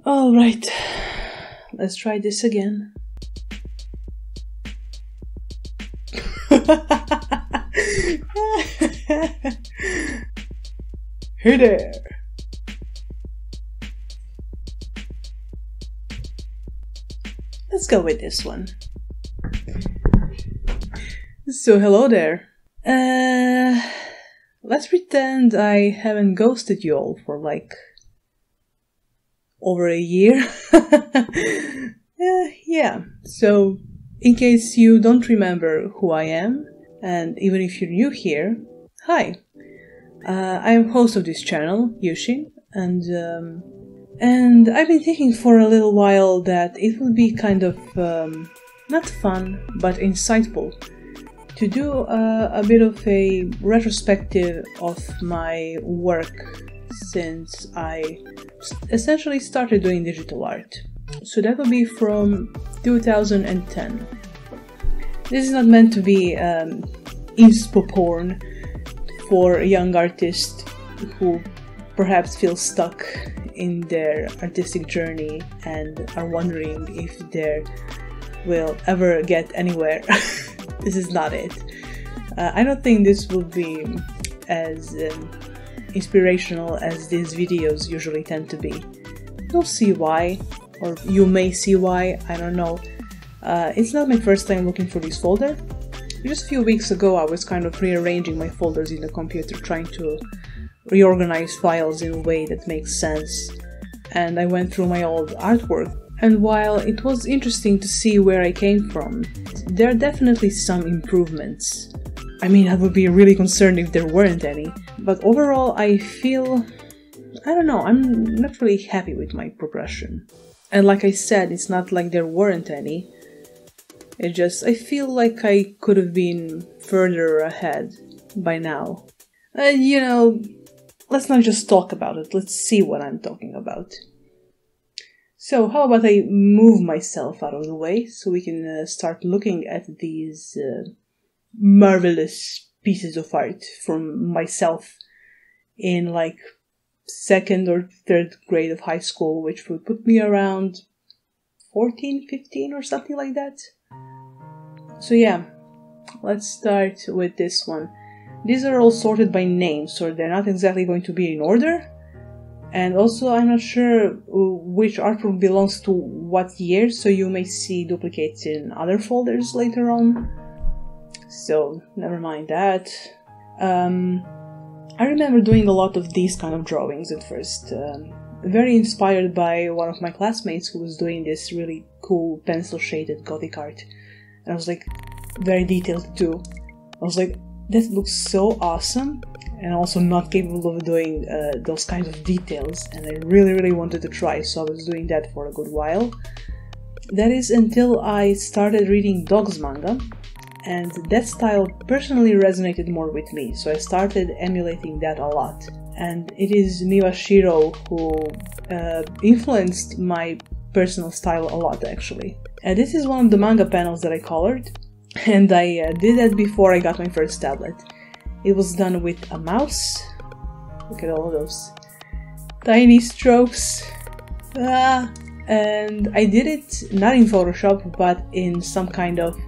Alright, let's try this again. Hey there! Let's go with this one. So hello there. Let's pretend I haven't ghosted you all for like over a year. Yeah, so in case you don't remember who I am, and even if you're new here, hi. I'm host of this channel, Yuushin, and I've been thinking for a little while that it would be kind of not fun, but insightful to do a bit of a retrospective of my work since I essentially started doing digital art. So that will be from 2010. This is not meant to be inspo porn for young artists who perhaps feel stuck in their artistic journey and are wondering if they will ever get anywhere. This is not it. I don't think this will be as inspirational as these videos usually tend to be. You'll see why, or you may see why, I don't know. It's not my first time looking for this folder. Just a few weeks ago I was kind of rearranging my folders in the computer, trying to reorganize files in a way that makes sense, and I went through my old artwork. And while it was interesting to see where I came from, there are definitely some improvements. I mean, I would be really concerned if there weren't any, but overall I feel, I don't know, I'm not really happy with my progression. And like I said, it's not like there weren't any. It just, I feel like I could have been further ahead by now. You know, let's not just talk about it, let's see what I'm talking about. So how about I move myself out of the way so we can start looking at these marvelous pieces of art from myself in like 2nd or 3rd grade of high school, which would put me around 14, 15 or something like that. So yeah, let's start with this one. These are all sorted by name, so they're not exactly going to be in order. And also I'm not sure which artwork belongs to what year, so you may see duplicates in other folders later on. So never mind that. I remember doing a lot of these kind of drawings at first. Very inspired by one of my classmates who was doing this really cool pencil shaded gothic art. And I was like, very detailed too. I was like, that looks so awesome, and also not capable of doing those kinds of details, and I really wanted to try, so I was doing that for a good while. That is until I started reading dogs manga, and that style personally resonated more with me, so I started emulating that a lot. And it is Miyashiro who influenced my personal style a lot, actually. This is one of the manga panels that I colored, and I did that before I got my first tablet. It was done with a mouse. Look at all those tiny strokes. And I did it not in Photoshop, but in some kind of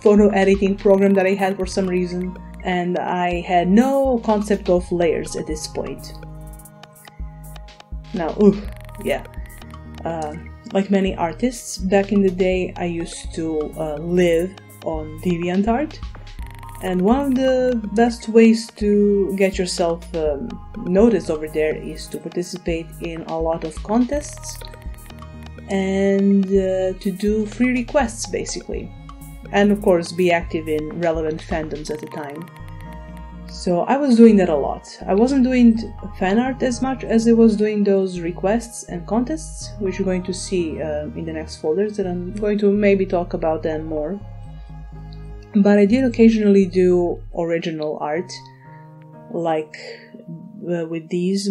photo editing program that I had for some reason. And I had no concept of layers at this point. Now, yeah. Like many artists back in the day, I used to live on DeviantArt, and one of the best ways to get yourself noticed over there is to participate in a lot of contests and to do free requests, basically, and of course be active in relevant fandoms at the time. So I was doing that a lot. I wasn't doing fan art as much as I was doing those requests and contests, which you're going to see in the next folders, and I'm going to maybe talk about them more. But I did occasionally do original art, like with these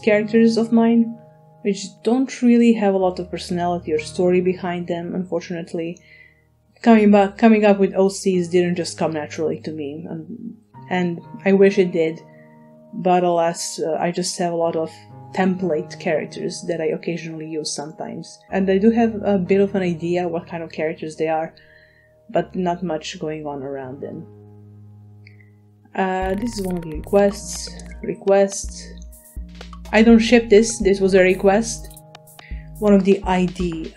characters of mine, which don't really have a lot of personality or story behind them, unfortunately. Coming up with OCs didn't just come naturally to me, and I wish it did, but alas, I just have a lot of template characters that I occasionally use sometimes. And I do have a bit of an idea what kind of characters they are, but not much going on around them. This is one of the requests. I don't ship this was a request. One of the ID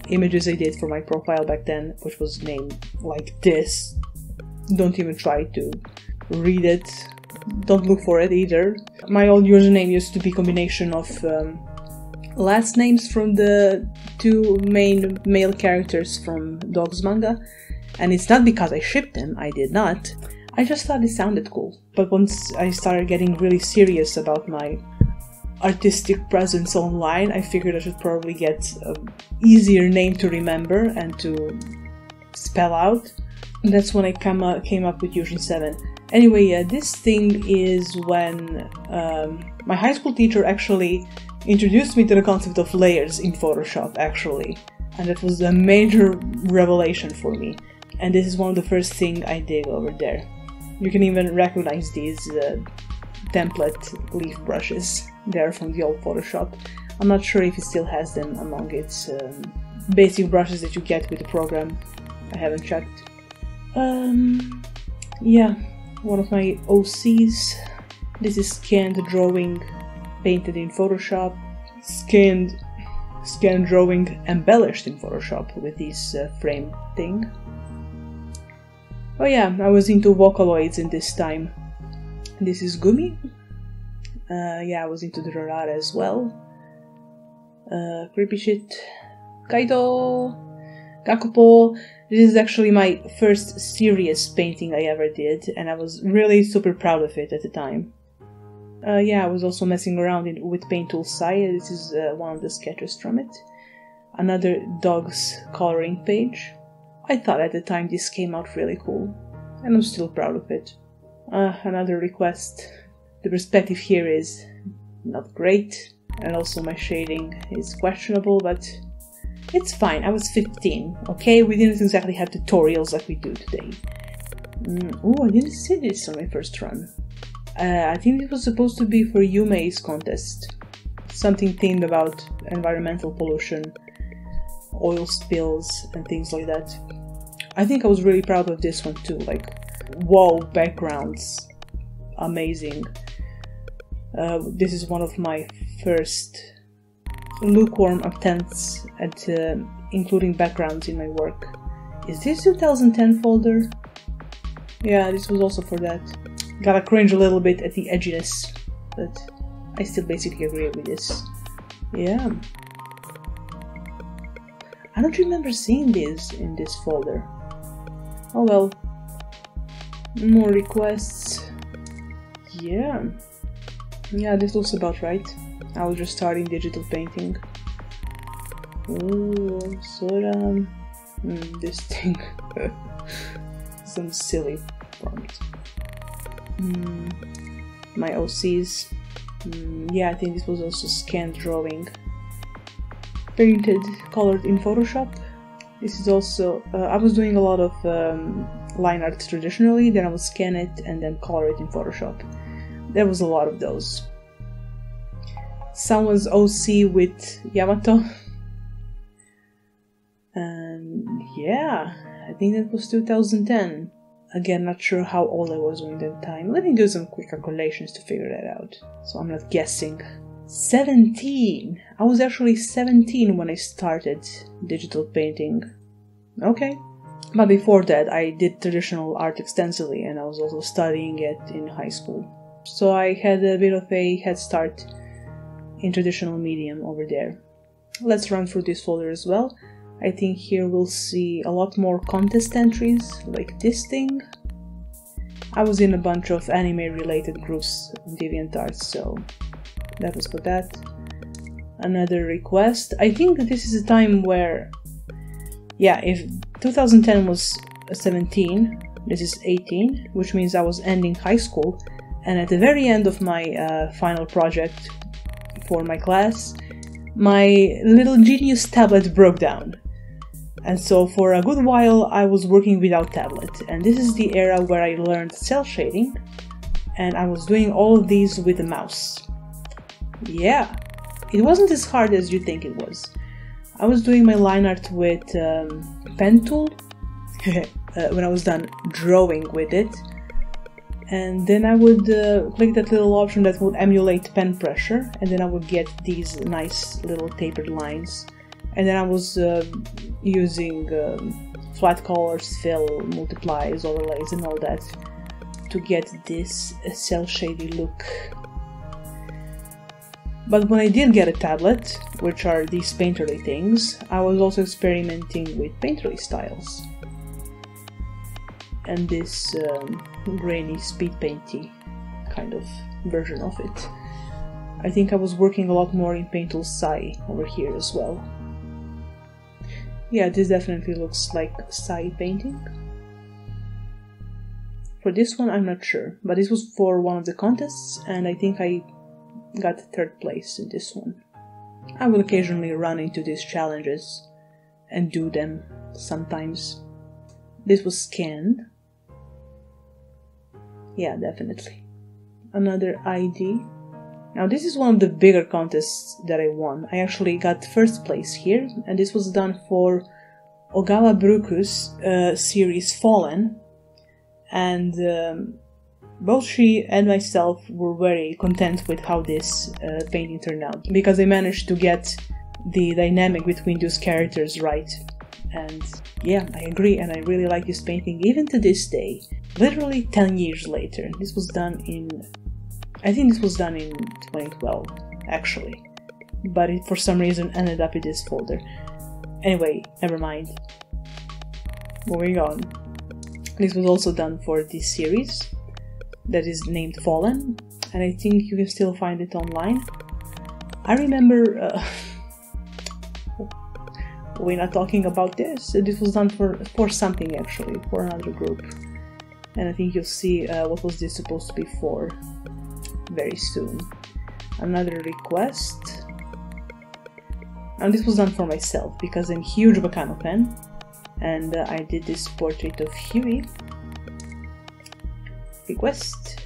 images I did for my profile back then, which was named like this. Don't even try to read it. Don't look for it either. My old username used to be a combination of last names from the two main male characters from Dogs manga. And it's not because I shipped them, I did not. I just thought it sounded cool. But once I started getting really serious about my artistic presence online, I figured I should probably get an easier name to remember and to spell out. And that's when I came up with Yuushin7. Anyway, this thing is when my high school teacher actually introduced me to the concept of layers in Photoshop, actually. And that was a major revelation for me. And this is one of the first things I did over there. You can even recognize these template leaf brushes. They're from the old Photoshop. I'm not sure if it still has them among its basic brushes that you get with the program. I haven't checked. Yeah, one of my OCs. This is scanned drawing painted in Photoshop. Scanned drawing embellished in Photoshop with this frame thing. Oh yeah, I was into Vocaloids in this time. This is Gumi. Yeah, I was into the Rorara as well. Creepy shit. Kaido! Kakupo. This is actually my first serious painting I ever did, and I was really super proud of it at the time. Yeah, I was also messing around with Paint Tool Sai. This is one of the sketches from it. Another dog's coloring page. I thought at the time this came out really cool, and I'm still proud of it. Another request. The perspective here is not great, and also my shading is questionable, but it's fine. I was 15, okay? We didn't exactly have tutorials like we do today. Oh, I didn't see this on my first run. I think it was supposed to be for Yumei's contest. Something themed about environmental pollution, oil spills, and things like that. I think I was really proud of this one too, like, whoa, backgrounds, amazing. This is one of my first lukewarm attempts at including backgrounds in my work. Is this 2010 folder? Yeah, this was also for that. Gotta cringe a little bit at the edginess, but I still basically agree with this. Yeah. I don't remember seeing this in this folder. Oh well. More requests. Yeah. Yeah, this looks about right. I was just starting digital painting. Oh, Sora. This thing. Some silly prompt. My OCs. Yeah, I think this was also scanned drawing. Painted, colored in Photoshop. This is also, I was doing a lot of line art traditionally, then I would scan it and then color it in Photoshop. There was a lot of those. Someone's OC with Yamato. And yeah, I think that was 2010. Again, not sure how old I was during that time. Let me do some quick calculations to figure that out, so I'm not guessing. 17! I was actually 17 when I started digital painting. Okay. But before that, I did traditional art extensively, and I was also studying it in high school. So I had a bit of a head start in traditional medium over there. Let's run through this folder as well. I think here we'll see a lot more contest entries, like this thing. I was in a bunch of anime-related groups on DeviantArt, so that was for that. Another request. I think that this is a time where, yeah, if 2010 was 17, this is 18, which means I was ending high school, and at the very end of my final project for my class, my little genius tablet broke down. And so for a good while I was working without tablet, and this is the era where I learned cel shading and I was doing all of these with a mouse. Yeah, it wasn't as hard as you think it was. I was doing my line art with pen tool when I was done drawing with it, and then I would click that little option that would emulate pen pressure, and then I would get these nice little tapered lines, and then I was using flat colors, fill, multiplies, overlays and all that to get this cel shady look. But when I did get a tablet, which are these painterly things, I was also experimenting with painterly styles. And this grainy speed painty kind of version of it. I think I was working a lot more in Painterly Sai over here as well. Yeah, this definitely looks like Sai painting. For this one I'm not sure, but this was for one of the contests and I think I got 3rd place in this one. I will occasionally run into these challenges and do them sometimes. This was scanned. Yeah, definitely. Another ID. Now this is one of the bigger contests that I won. I actually got 1st place here, and this was done for Ogawa Bruku's series Fallen, and both she and myself were very content with how this painting turned out, because I managed to get the dynamic between those characters right. And yeah, I agree, and I really like this painting even to this day. Literally 10 years later. This was done in... I think this was done in 2012, actually. But it for some reason ended up in this folder. Anyway, never mind. Moving on. This was also done for this series that is named Fallen, and I think you can still find it online. I remember... we're not talking about this. This was done for something, actually, for another group. And I think you'll see what was this supposed to be for very soon. Another request. And this was done for myself, because I'm a huge Bacano fan. And I did this portrait of Huey. Request.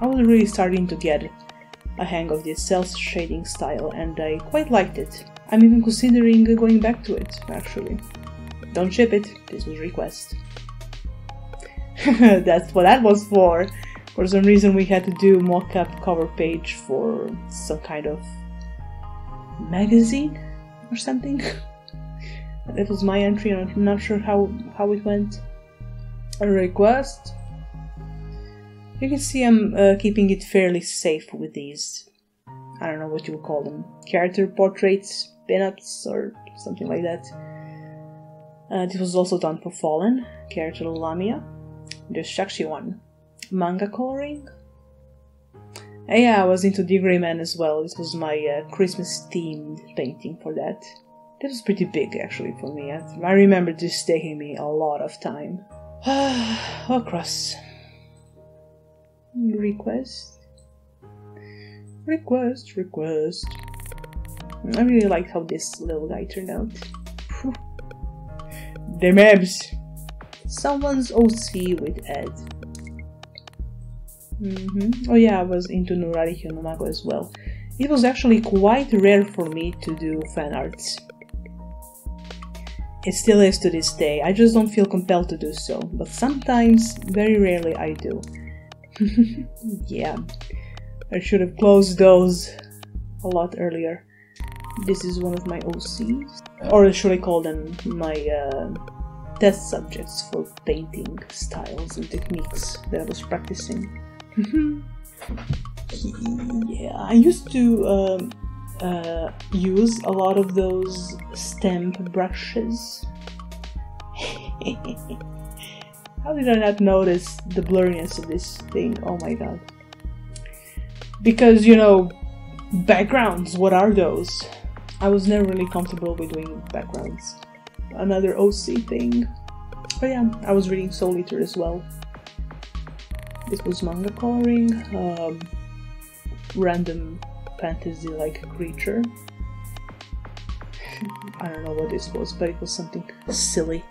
I was really starting to get a hang of this cel shading style, and I quite liked it. I'm even considering going back to it, actually. Don't ship it, this was request. That's what that was for. For some reason we had to do mock-up cover page for some kind of magazine or something. That was my entry, and I'm not sure how it went. A request. You can see I'm keeping it fairly safe with these. I don't know what you would call them. Character portraits, pinups, or something like that. This was also done for Fallen, character Lamia. There's Shakshi one. Manga coloring. Yeah, I was into the Grey Man as well. This was my Christmas themed painting for that. That was pretty big actually for me. I remember this taking me a lot of time. Across. Request. I really liked how this little guy turned out. The mebs. Someone's OC with Ed. Oh yeah, I was into Nurari Hyonomago as well. It was actually quite rare for me to do fan arts. It still is to this day. I just don't feel compelled to do so, but sometimes, very rarely, I do. Yeah, I should have closed those a lot earlier. This is one of my OCs, or should I call them my test subjects for painting styles and techniques that I was practicing. Yeah, I used to use a lot of those stamp brushes. How did I not notice the blurriness of this thing? Oh my god. Because, you know, backgrounds, what are those? I was never really comfortable with doing backgrounds. Another OC thing. Oh yeah, I was reading Soul Eater as well. This was manga coloring. Random fantasy-like creature. I don't know what this was, but it was something silly.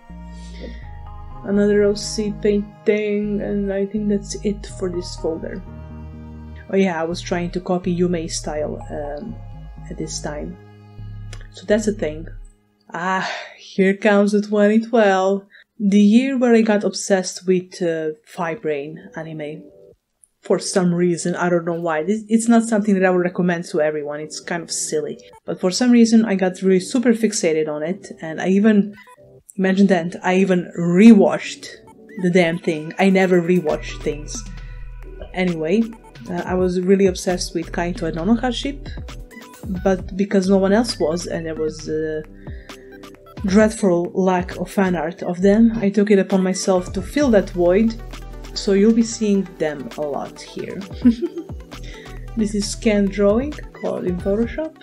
Another OC painting, and I think that's it for this folder. Oh yeah, I was trying to copy Yume's style at this time. So that's a thing. Ah, here comes the 2012. The year where I got obsessed with Fibrain anime. For some reason, I don't know why. It's not something that I would recommend to everyone, it's kind of silly. But for some reason, I got really super fixated on it, and I even, imagine that, I even rewatched the damn thing. I never rewatched things. Anyway, I was really obsessed with Kaito and Nonoha ship, but because no one else was, and there was a dreadful lack of fan art of them, I took it upon myself to fill that void, so you'll be seeing them a lot here. This is scanned drawing, called in Photoshop.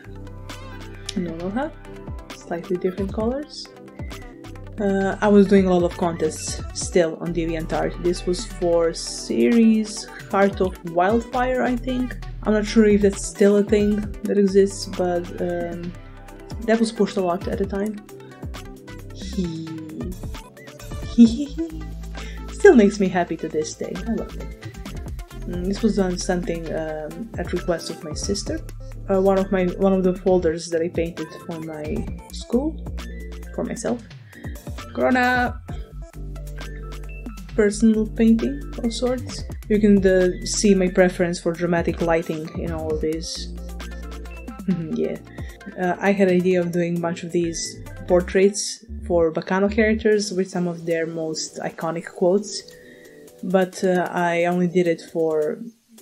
Nonoha, slightly different colors. I was doing a lot of contests still on DeviantArt. This was for series Heart of Wildfire, I think. I'm not sure if that's still a thing that exists, but that was pushed a lot at the time. Still makes me happy to this day. I love it. This was done something at request of my sister. One of the folders that I painted for my school, for myself. Corona! Personal painting of sorts. You can see my preference for dramatic lighting in all of these. Yeah. I had the idea of doing a bunch of these portraits for Bacano characters with some of their most iconic quotes, but I only did it for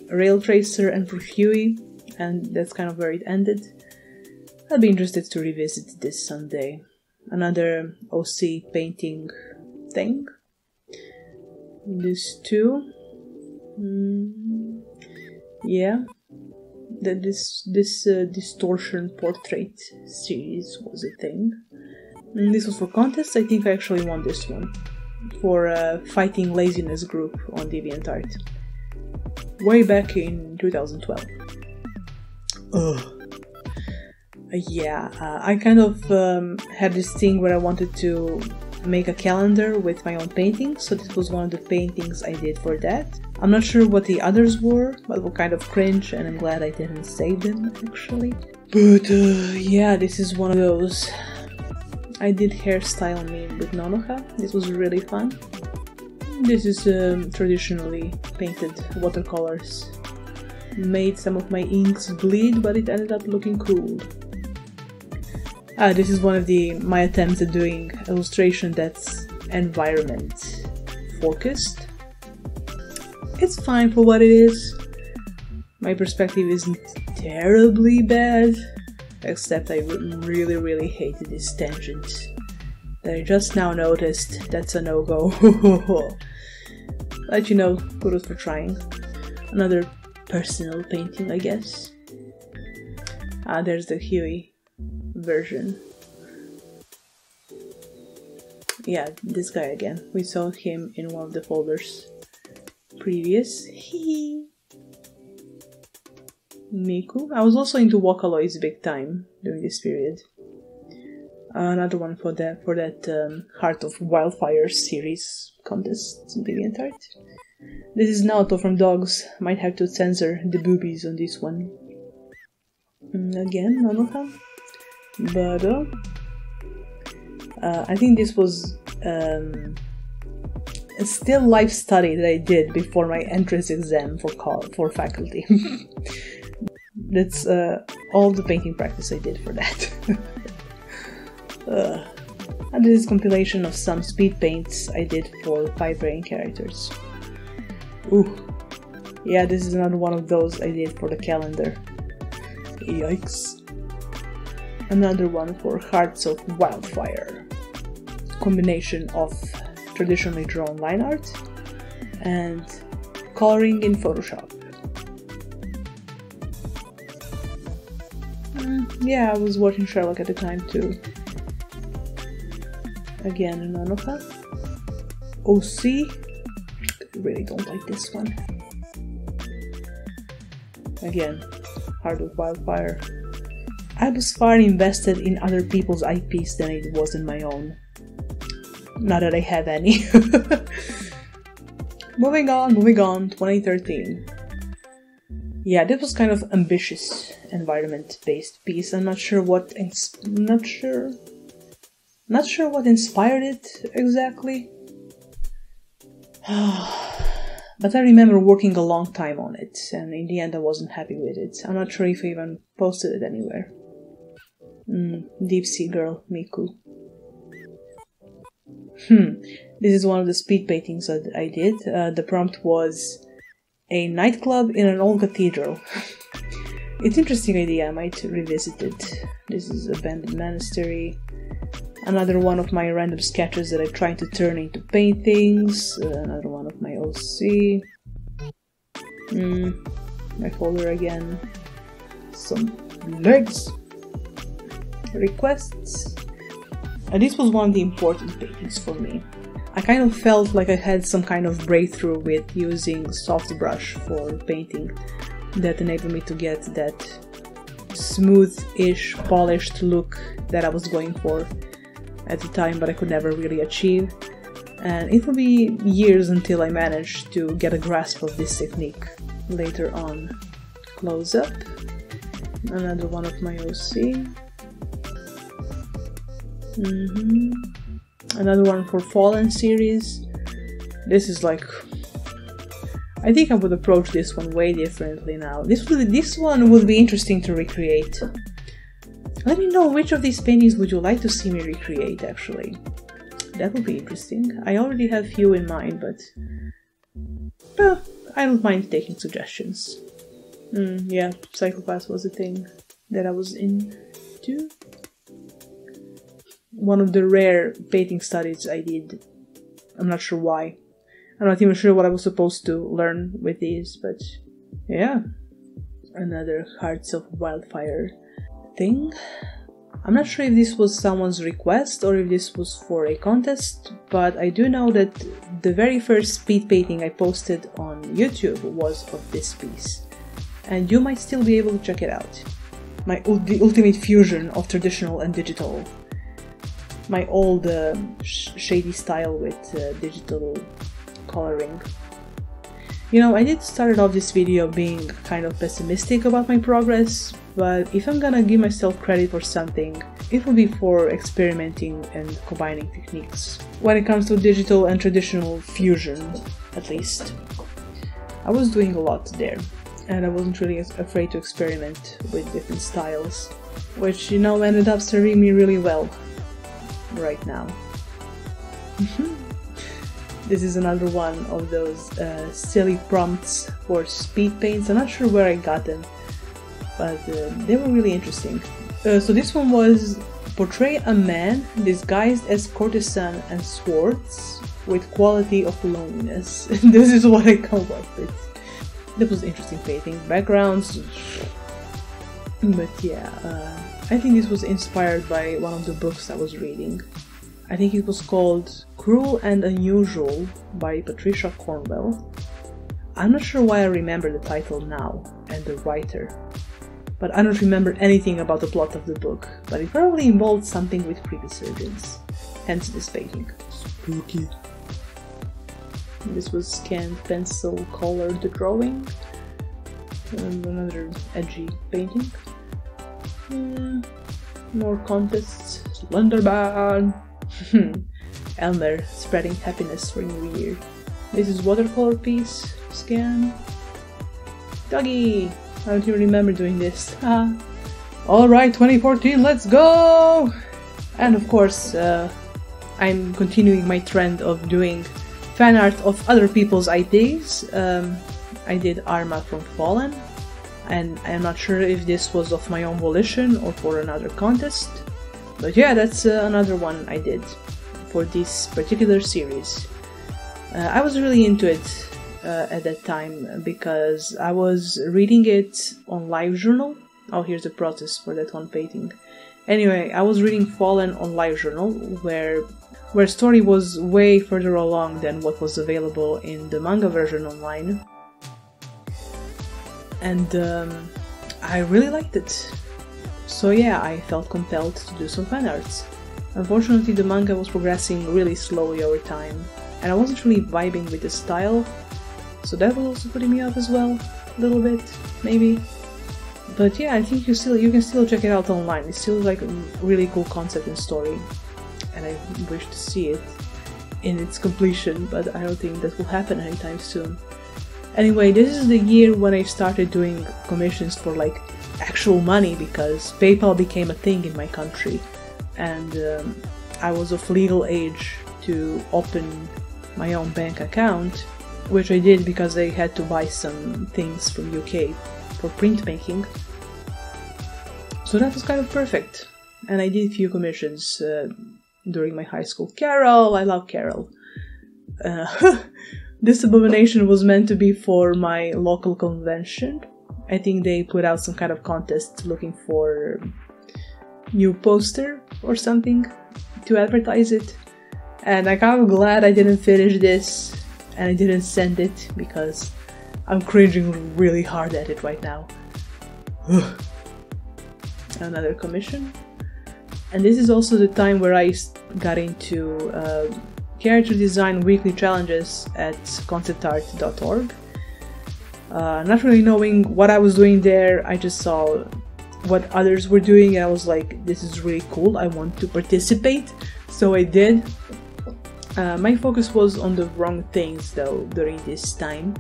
Rail Tracer and for Huey, and that's kind of where it ended. I'd be interested to revisit this someday. Another OC painting thing. This too. Yeah. This distortion portrait series was a thing. And this was for contests. I think I actually won this one for a fighting laziness group on DeviantArt way back in 2012. Yeah, I kind of had this thing where I wanted to make a calendar with my own paintings, so this was one of the paintings I did for that. I'm not sure what the others were, but were kind of cringe, and I'm glad I didn't save them, actually. But yeah, this is one of those. I did hairstyle me with Nonoha. This was really fun. This is traditionally painted watercolors. Made some of my inks bleed, but it ended up looking cool. This is one of my attempts at doing illustration that's environment focused. It's fine for what it is. My perspective isn't terribly bad, except I really hated this tangent that I just now noticed. That's a no-go. But you know, kudos for trying. Another personal painting, I guess. There's the Huey version. Yeah, this guy again. We saw him in one of the folders previous. Miku. I was also into Vocaloids big time during this period. Another one for that Heart of Wildfire series contest in DeviantArt. This is Naoto from Dogs. Might have to censor the boobies on this one. Again, Nonoha. But I think this was a still life study that I did before my entrance exam for faculty. That's all the painting practice I did for that. And this is a compilation of some speed paints I did for Fibrain characters. Ooh, yeah, this is another one of those I did for the calendar. Yikes. Another one for Hearts of Wildfire. Combination of traditionally drawn line art and coloring in Photoshop. Yeah, I was watching Sherlock at the time too. Again, Nonoha. OC. I really don't like this one. Again, Heart of Wildfire. I was far invested in other people's IPs than it was in my own. Not that I have any. Moving on, 2013. Yeah, this was kind of ambitious environment-based piece. I'm not sure what not sure what inspired it exactly. But I remember working a long time on it, and in the end I wasn't happy with it. I'm not sure if I even posted it anywhere. Deep Sea Girl, Miku. This is one of the speed paintings that I did. The prompt was a nightclub in an old cathedral. It's an interesting idea, I might revisit it. This is abandoned monastery. Another one of my random sketches that I tried to turn into paintings. Another one of my OC. My folder again. Some legs. Requests. And this was one of the important paintings for me. I kind of felt like I had some kind of breakthrough with using soft brush for painting that enabled me to get that smooth-ish, polished look that I was going for at the time, but I could never really achieve. And it will be years until I manage to get a grasp of this technique later on. Close up. Another one of my OC. Another one for Fallen series. This is like... I think I would approach this one way differently now. This one would be interesting to recreate. Let me know which of these paintings would you like to see me recreate, actually. That would be interesting. I already have a few in mind, but... I don't mind taking suggestions. Yeah, Psychopath was a thing that I was into. One of the rare painting studies I did. I'm not sure why. I'm not even sure what I was supposed to learn with these, but yeah. Another Hearts of Wildfire thing. I'm not sure if this was someone's request or if this was for a contest, but I do know that the very first speed painting I posted on YouTube was of this piece. And you might still be able to check it out. The ultimate fusion of traditional and digital. My old shady style with digital coloring. You know, I did start off this video being kind of pessimistic about my progress, but if I'm gonna give myself credit for something, it will be for experimenting and combining techniques. When it comes to digital and traditional fusion, at least. I was doing a lot there, and I wasn't really afraid to experiment with different styles, which, you know, ended up serving me really well right now. This is another one of those silly prompts for speed paints. I'm not sure where I got them, but they were really interesting. So this one was portray a man disguised as courtesan and swords with quality of loneliness. This is what I come up with. That was interesting painting. Backgrounds. But yeah, I think this was inspired by one of the books I was reading. I think it was called Cruel and Unusual by Patricia Cornwell. I'm not sure why I remember the title now and the writer, but I don't remember anything about the plot of the book, but it probably involved something with creepy surgeons, hence this painting. Spooky. This was scanned pencil colored drawing, and another edgy painting. More contests. Slenderman. Elmer spreading happiness for New Year. This is watercolor piece. Scan. Doggy. I don't even remember doing this. Alright, 2014, let's go! And of course, I'm continuing my trend of doing fan art of other people's ideas. I did Arma from Fallen, and I'm not sure if this was of my own volition or for another contest. But yeah, that's another one I did for this particular series. I was really into it at that time because I was reading it on LiveJournal. Oh, here's the process for that one painting. Anyway, I was reading Fallen on LiveJournal, where story was way further along than what was available in the manga version online. And I really liked it. So yeah, I felt compelled to do some fan arts. Unfortunately, the manga was progressing really slowly over time, and I wasn't really vibing with the style, so that was also putting me off as well, a little bit, maybe. But yeah, I think you can still check it out online. It's still like a really cool concept and story, and I wish to see it in its completion, but I don't think that will happen anytime soon. Anyway, this is the year when I started doing commissions for like actual money, because PayPal became a thing in my country, and I was of legal age to open my own bank account, which I did because I had to buy some things from UK for printmaking. So that was kind of perfect, and I did a few commissions during my high school. Carol! I love Carol. This abomination was meant to be for my local convention. I think they put out some kind of contest looking for new poster or something to advertise it. And I'm kind of glad I didn't finish this and I didn't send it, because I'm cringing really hard at it right now. Another commission. And this is also the time where I got into character design weekly challenges at conceptart.org. Not really knowing what I was doing there, I just saw what others were doing and I was like, this is really cool, I want to participate. So I did. My focus was on the wrong things though during this time.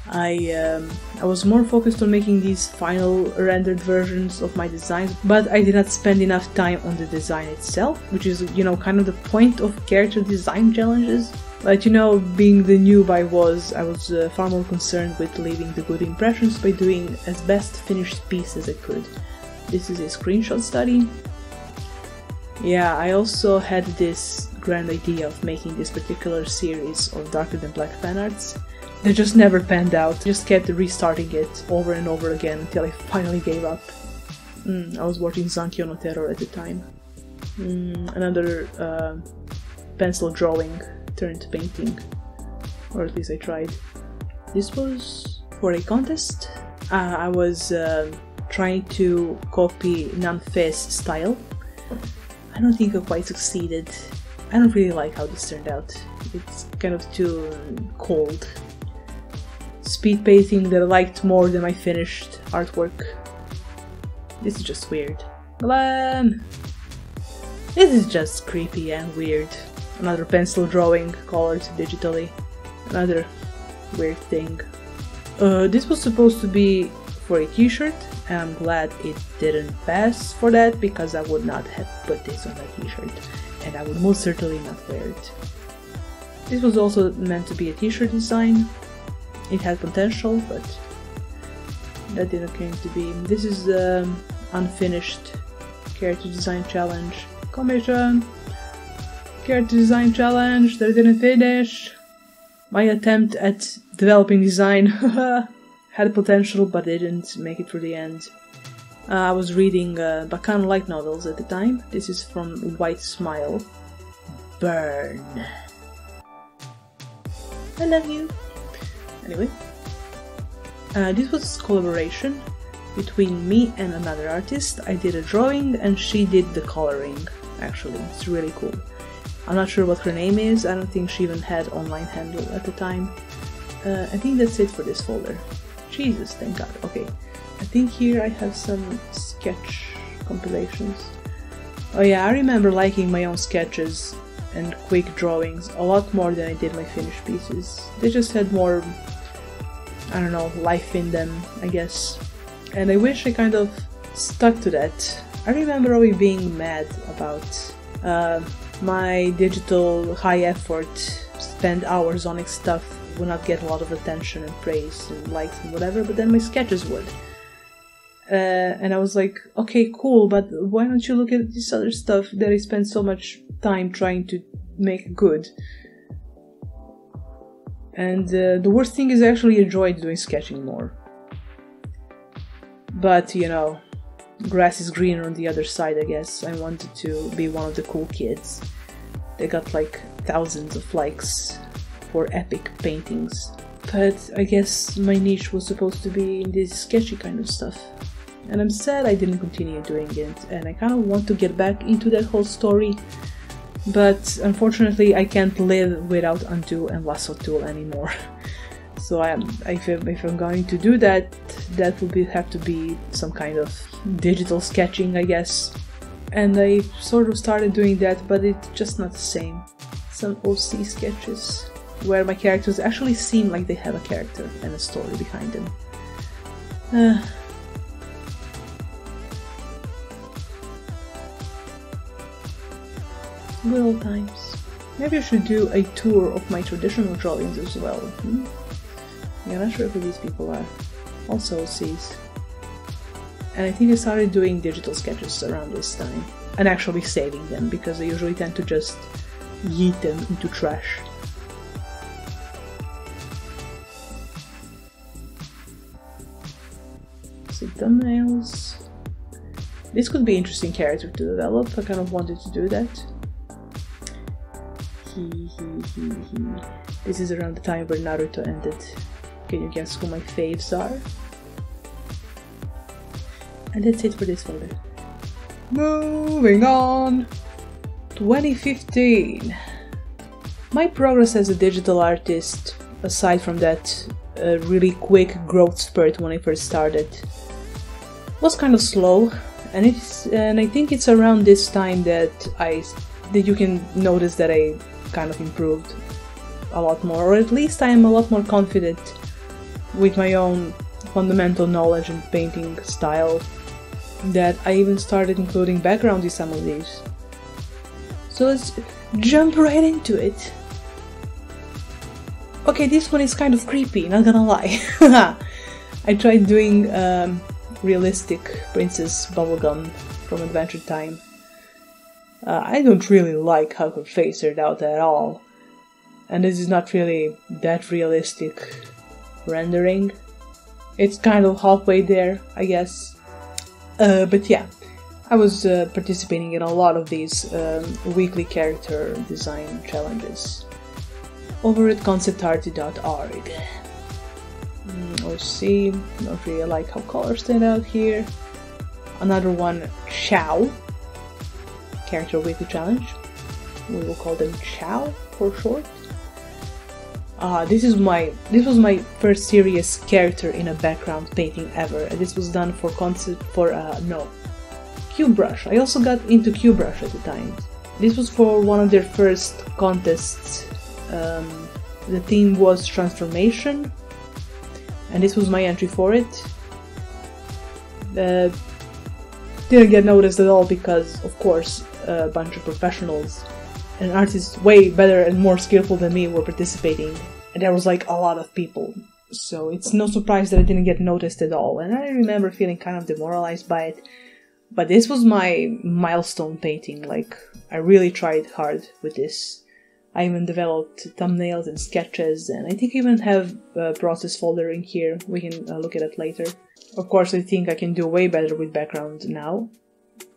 I was more focused on making these final rendered versions of my designs, but I did not spend enough time on the design itself, which is, you know, kind of the point of character design challenges. But, you know, being the noob I was far more concerned with leaving the good impressions by doing as best finished piece as I could. This is a screenshot study. Yeah, I also had this grand idea of making this particular series of Darker Than Black fanarts. They just never panned out, just kept restarting it over and over again until I finally gave up. I was watching Zankyo no Terror at the time. Another pencil drawing turned painting, or at least I tried. This was for a contest. I was trying to copy Nanfei's style. I don't think I quite succeeded. I don't really like how this turned out. It's kind of too cold. Speed painting that I liked more than my finished artwork. This is just weird. Glenn! This is just creepy and weird. Another pencil drawing colored digitally. Another weird thing. This was supposed to be for a t-shirt, and I'm glad it didn't pass for that, because I would not have put this on a t-shirt, and I would most certainly not wear it. This was also meant to be a t-shirt design. It had potential, but that didn't come to be. This is the unfinished character design challenge commission. Character design challenge that I didn't finish. My attempt at developing design had potential, but I didn't make it through the end. I was reading Baccano light novels at the time. This is from White Smile. Burn. I love you. Anyway, this was a collaboration between me and another artist. I did a drawing and she did the coloring. Actually, it's really cool. I'm not sure what her name is. I don't think she even had online handle at the time. I think that's it for this folder. Jesus, thank God. Okay, I think here I have some sketch compilations. Oh yeah, I remember liking my own sketches and quick drawings a lot more than I did my finished pieces. They just had more, I don't know, life in them, I guess. And I wish I kind of stuck to that. I remember always being mad about my digital high effort, spend hours on stuff would not get a lot of attention and praise and likes and whatever, but then my sketches would. And I was like, okay, cool, but why don't you look at this other stuff that I spent so much time trying to make good? And the worst thing is I actually enjoyed doing sketching more. But, you know, grass is greener on the other side, I guess. I wanted to be one of the cool kids. They got like thousands of likes for epic paintings. But I guess my niche was supposed to be in this sketchy kind of stuff. and I'm sad I didn't continue doing it, and I kind of want to get back into that whole story, but unfortunately I can't live without Undo and Lasso Tool anymore. So if I'm going to do that, that will have to be some kind of digital sketching, I guess. And I sort of started doing that, but it's just not the same. Some OC sketches where my characters actually seem like they have a character and a story behind them. Good old times. Maybe I should do a tour of my traditional drawings as well. Yeah, not sure who these people are. Also OCs. And I think I started doing digital sketches around this time. And actually saving them, because I usually tend to just yeet them into trash. See, thumbnails. This could be an interesting character to develop. I kind of wanted to do that. This is around the time where Naruto ended. Can you guess who my faves are? And that's it for this folder. Moving on! 2015. My progress as a digital artist, aside from that really quick growth spurt when I first started, was kind of slow, and I think it's around this time that you can notice that I kind of improved a lot more, or at least I am a lot more confident with my own fundamental knowledge and painting style, that I even started including backgrounds in some of these. So let's jump right into it. Okay, this one is kind of creepy, not gonna lie. I tried doing realistic Princess Bubblegum from Adventure Time. I don't really like how her face turned out at all, and this is not really that realistic rendering. It's kind of halfway there, I guess. But yeah, I was participating in a lot of these weekly character design challenges over at conceptarty.org. Let's see, don't really like how colors stand out here. Another one, Chow, character weekly challenge. We will call them Chow for short. This was my first serious character in a background painting ever. This was done for QBrush. I also got into QBrush at the time. This was for one of their first contests. The theme was transformation, and this was my entry for it. Didn't get noticed at all because, of course, a bunch of professionals and artists way better and more skillful than me were participating, and there was like a lot of people, so it's no surprise that I didn't get noticed at all, and I remember feeling kind of demoralized by it. But this was my milestone painting. Like, I really tried hard with this. I even developed thumbnails and sketches, and I think I even have a process folder in here. We can look at it later. Of course, I think I can do way better with background now,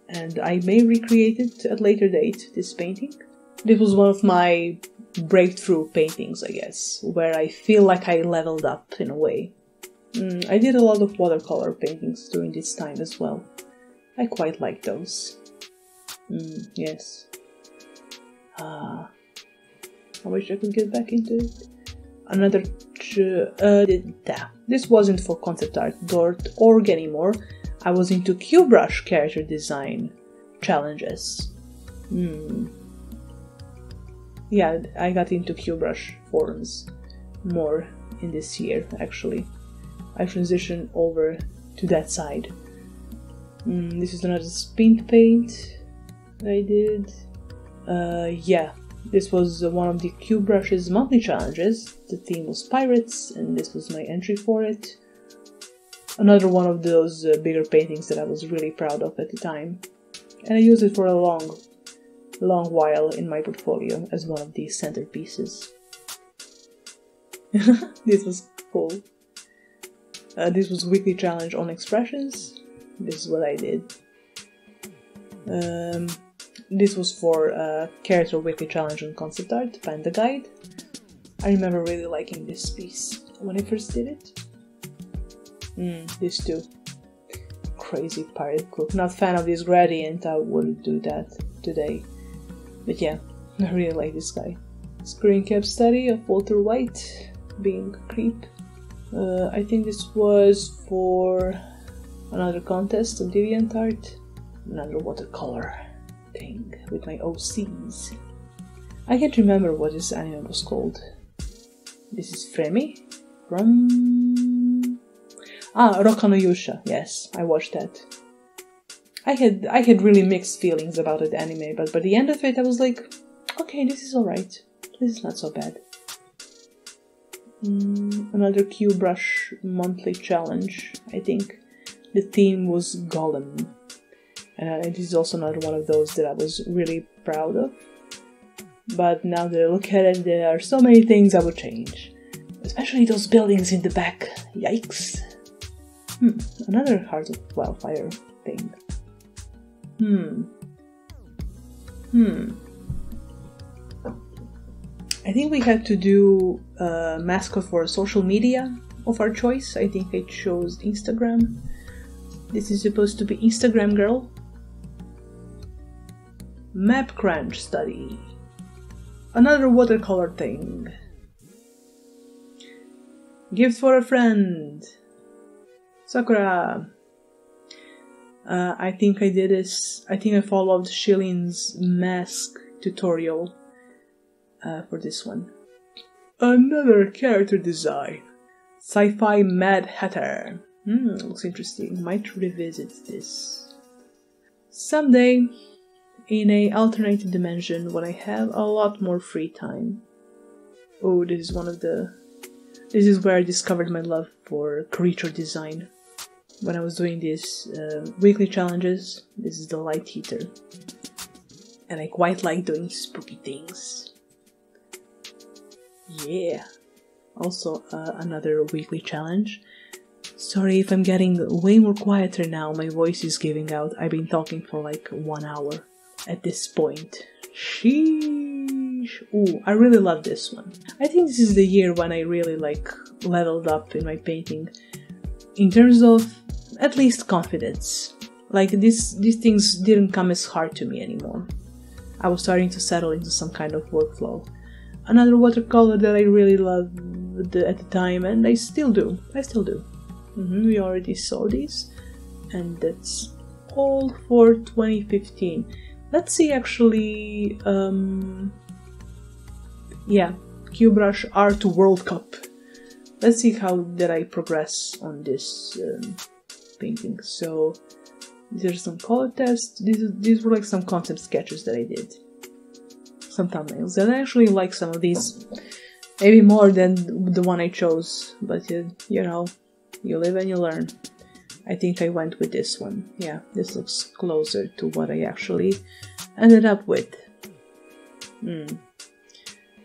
and I may recreate it at a later date, this painting. This was one of my breakthrough paintings, I guess, where I feel like I leveled up in a way. I did a lot of watercolor paintings during this time as well. I quite like those. Yes. I wish I could get back into it. Another... This wasn't for conceptart.org anymore. I was into QBrush character design challenges. Yeah, I got into QBrush forums more in this year, actually. I transitioned over to that side. This is another spin paint I did. Yeah, this was one of the QBrush's monthly challenges. The theme was pirates, and this was my entry for it. Another one of those bigger paintings that I was really proud of at the time. And I used it for a long while in my portfolio as one of these centerpieces. This was cool. This was weekly challenge on expressions. This is what I did. This was for character weekly challenge on concept art, Panda Guide. I remember really liking this piece when I first did it. This too. crazy pirate cook. Not fan of this gradient, I wouldn't do that today. But yeah, I really like this guy. Screen cap study of Walter White being a creep. I think this was for another contest of DeviantArt. Another watercolor thing with my OCs. I can't remember what this anime was called. This is Fremi from Roka no Yusha. Yes, I watched that. I had really mixed feelings about that anime, but by the end of it I was like, okay, this is alright. This is not so bad. Another Q-Brush monthly challenge, I think. The theme was Golem. It is also not one of those that I was really proud of. But now that I look at it, there are so many things I would change. Especially those buildings in the back. Yikes. Another Heart of Wildfire thing. I think we had to do a mascot for social media of our choice. I think I chose Instagram. This is supposed to be Instagram girl. Map crunch study. Another watercolor thing. Gift for a friend. Sakura. I think I did this. I think I followed Shillin's mask tutorial for this one. Another character design. Sci-fi Mad Hatter. Looks interesting. Might revisit this someday in a alternative dimension when I have a lot more free time. Oh, this is where I discovered my love for creature design. When I was doing these weekly challenges, this is the light heater. And I quite like doing spooky things. Yeah. Also, another weekly challenge. Sorry if I'm getting way more quieter now, my voice is giving out. I've been talking for like 1 hour at this point. Sheesh. Ooh, I really love this one. I think this is the year when I really leveled up in my painting. In terms of at least confidence. Like these things didn't come as hard to me anymore. I was starting to settle into some kind of workflow. Another watercolor that I really loved at the time, and I still do. We already saw these, and that's all for 2015. Let's see actually, yeah, Q-Brush Art World Cup. Let's see how did I progress on this painting. So there's some color tests. These were like some concept sketches that I did. Some thumbnails, and I actually like some of these, maybe more than the one I chose, but you know, you live and you learn. I think I went with this one. Yeah, this looks closer to what I actually ended up with. And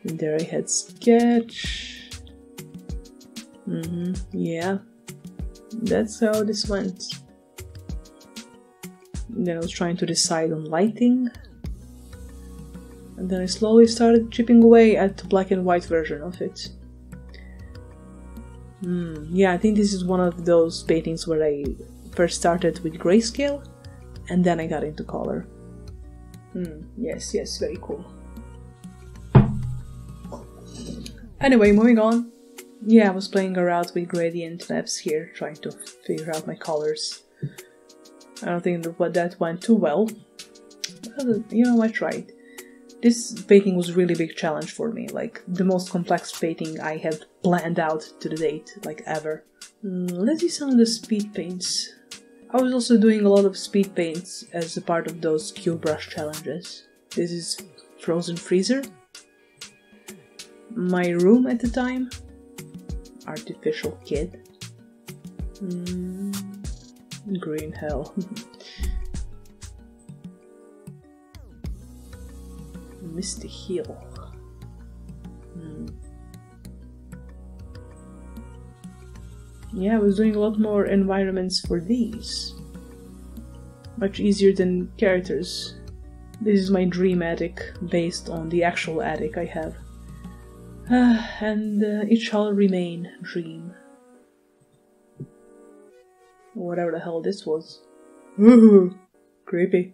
there I had sketch. Yeah, that's how this went. And then I was trying to decide on lighting. And then I slowly started chipping away at the black and white version of it. Yeah, I think this is one of those paintings where I first started with grayscale, and then I got into color. Yes, very cool. Anyway, moving on. Yeah, I was playing around with gradient maps here, trying to figure out my colors. I don't think that went too well. But, you know, I tried. This painting was a really big challenge for me, like the most complex painting I have planned out to the date, like ever. Let's see some of the speed paints. I was also doing a lot of speed paints as a part of those Q-Brush challenges. This is Frozen Freezer. My room at the time. Artificial Kid. Green Hell. Misty Hill. Yeah, I was doing a lot more environments for these. Much easier than characters. This is my dream attic, based on the actual attic I have. And it shall remain dream. Whatever the hell this was. Ooh, creepy.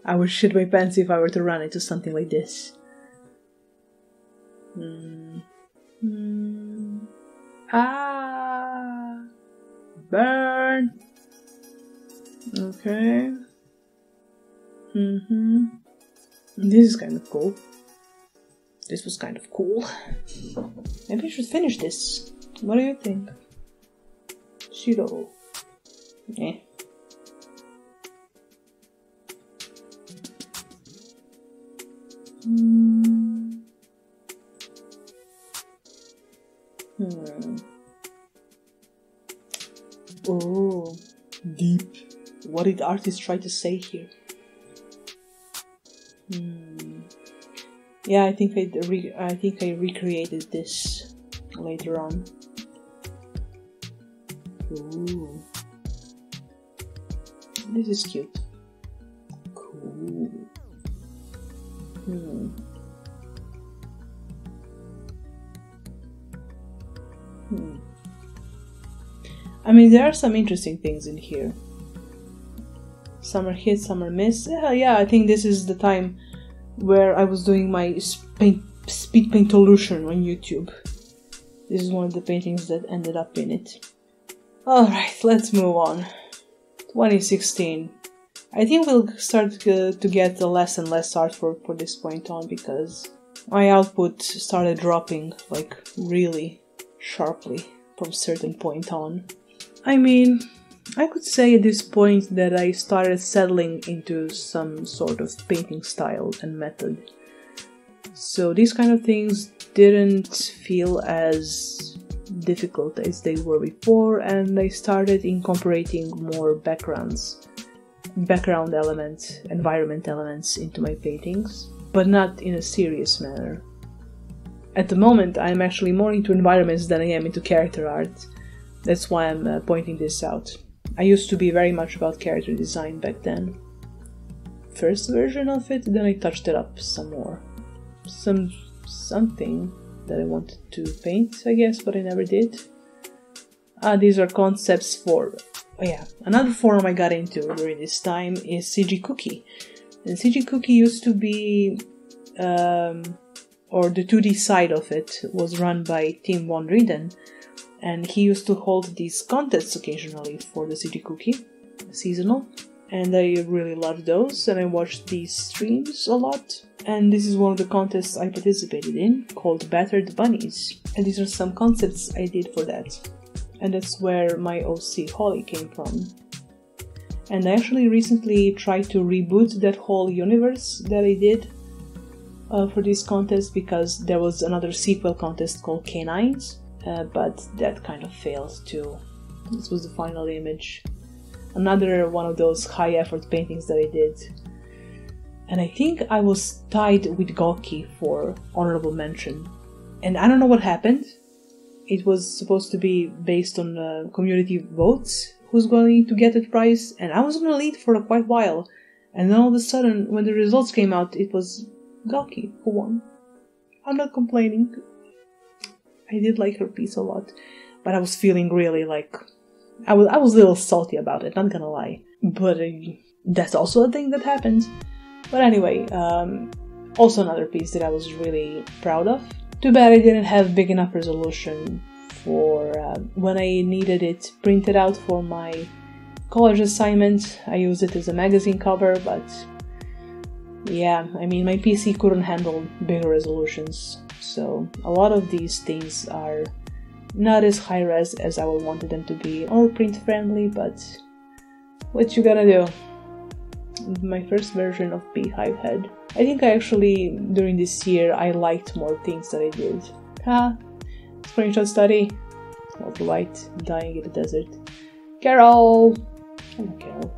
I would shit my pants if I were to run into something like this. Ah! Burn! Okay. This is kind of cool. This was kind of cool. Maybe I should finish this. What do you think? Shiro. Eh. Oh, deep. What did the artist try to say here? Yeah, I think I recreated this later on. Ooh, this is cute. Cool. I mean, there are some interesting things in here. Some are hit, some are miss. Yeah, I think this is the time where I was doing my speed paintolution on YouTube. This is one of the paintings that ended up in it. Alright, let's move on. 2016. I think we'll start to get less and less art for this point on, because my output started dropping, like, really sharply from certain point on. I mean, I could say at this point that I started settling into some sort of painting style and method. So these kind of things didn't feel as difficult as they were before, and I started incorporating more background elements, environment elements into my paintings, but not in a serious manner. At the moment, I'm actually more into environments than I am into character art. That's why I'm pointing this out. I used to be very much about character design back then. First version of it, then I touched it up some more. Something that I wanted to paint, I guess, but I never did. These are concepts for... Oh yeah, another forum I got into during this time is CG Cookie. And CG Cookie used to be... or the 2D side of it was run by Tim Von Rieden, and he used to hold these contests occasionally for the CG Cookie, seasonal, and I really loved those, and I watched these streams a lot. And this is one of the contests I participated in, called Battered Bunnies, and these are some concepts I did for that. And that's where my OC Holly came from. And I actually recently tried to reboot that whole universe that I did for this contest, because there was another sequel contest called Canines, but that kind of failed too. This was the final image. Another one of those high effort paintings that I did. And I think I was tied with Gawky for honorable mention. And I don't know what happened. It was supposed to be based on community votes, who's going to get that prize, and I was in the lead for quite a while. And then all of a sudden, when the results came out, it was Gawky who won. I'm not complaining. I did like her piece a lot, but I was feeling really like... I was a little salty about it, not gonna lie. But that's also a thing that happened. But anyway, also another piece that I was really proud of. Too bad I didn't have big enough resolution for when I needed it printed out for my college assignment. I used it as a magazine cover, but yeah, I mean, my PC couldn't handle bigger resolutions. So a lot of these things are not as high res as I would wanted them to be, or print friendly, but what you gonna do? My first version of Beehive Head. I think I actually, during this year, I liked more things that I did. Screenshot study. Walter White, dying in the desert. Carol! Hello, Carol.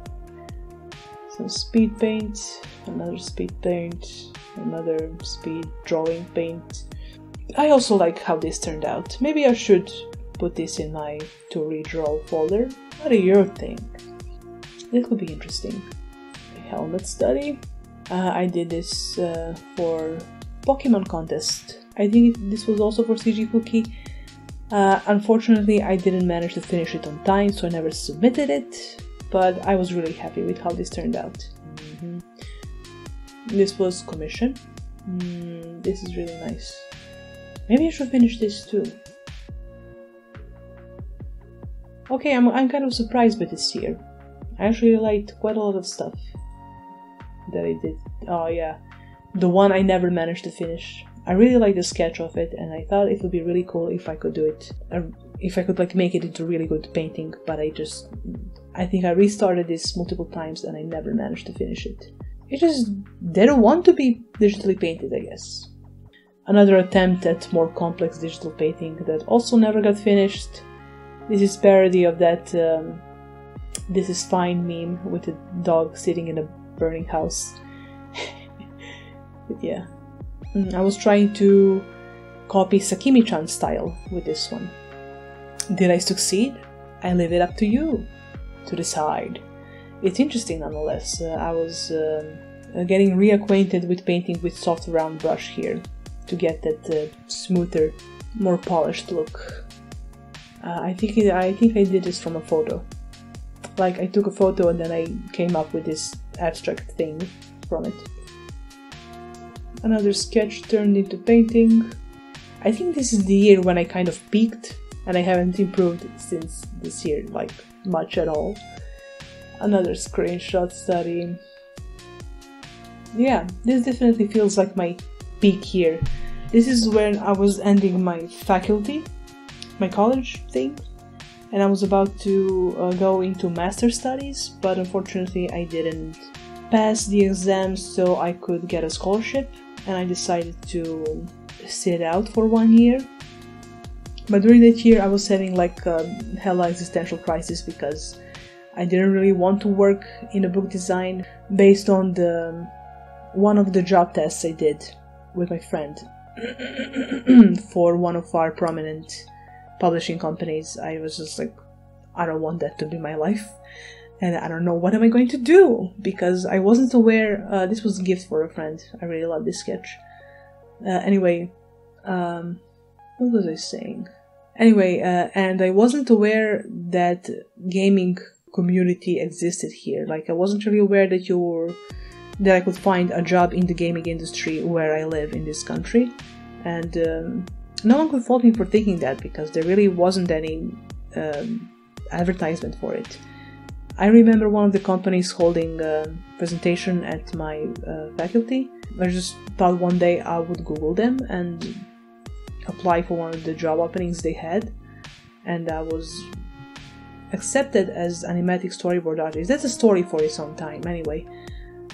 Some speed paint, another speed paint, another speed drawing paint. I also like how this turned out. Maybe I should put this in my to redraw folder. What do you think? It could be interesting. Helmet study. I did this for Pokemon contest. I think this was also for CG Cookie. Unfortunately, I didn't manage to finish it on time, so I never submitted it. but I was really happy with how this turned out. This was commission. This is really nice. Maybe I should finish this too. Okay, I'm kind of surprised by this year. I actually liked quite a lot of stuff that I did. Oh yeah, the one I never managed to finish. I really liked the sketch of it, and I thought it would be really cool if I could do it. If I could like make it into really good painting, but I think I restarted this multiple times and I never managed to finish it. It just didn't want to be digitally painted, I guess. Another attempt at more complex digital painting that also never got finished. This is parody of that "This is fine" meme with a dog sitting in a burning house. But yeah, I was trying to copy Sakimi-chan's style with this one. Did I succeed? I leave it up to you to decide. It's interesting nonetheless. I was getting reacquainted with painting with soft round brush here to get that smoother, more polished look. I think I did this from a photo. Like, I took a photo and then I came up with this abstract thing from it. Another sketch turned into painting. I think this is the year when I kind of peaked, and I haven't improved since this year, like, much at all. Another screenshot study. Yeah, this definitely feels like my peak year. This is when I was ending my faculty, my college thing, and I was about to go into master studies, but unfortunately I didn't pass the exams so I could get a scholarship, and I decided to sit out for 1 year. But during that year I was having like a hella existential crisis because I didn't really want to work in a book design based on one of the job tests I did with my friend for one of our prominent publishing companies. I was just like, I don't want that to be my life, and I don't know what am I going to do, because I wasn't aware. This was a gift for a friend. I really love this sketch. Anyway, what was I saying? Anyway, and I wasn't aware that gaming community existed here. Like, I wasn't really aware that I could find a job in the gaming industry where I live in this country, and no one could fault me for thinking that, because there really wasn't any advertisement for it. I remember one of the companies holding a presentation at my faculty. I just thought one day I would Google them and apply for one of the job openings they had, and I was accepted as animatic storyboard artist. That's a story for its own time. Anyway,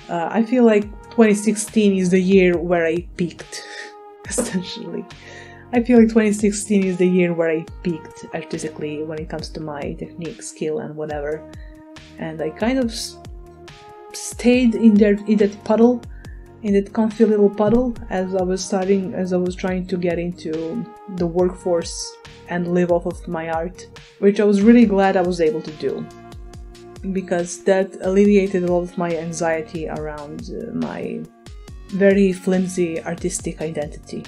I feel like 2016 is the year where I peaked, essentially. I feel like 2016 is the year where I peaked artistically when it comes to my technique, skill, and whatever. And I kind of stayed in that puddle, in that comfy little puddle, as I was trying to get into the workforce and live off of my art, which I was really glad I was able to do, because that alleviated a lot of my anxiety around my very flimsy artistic identity.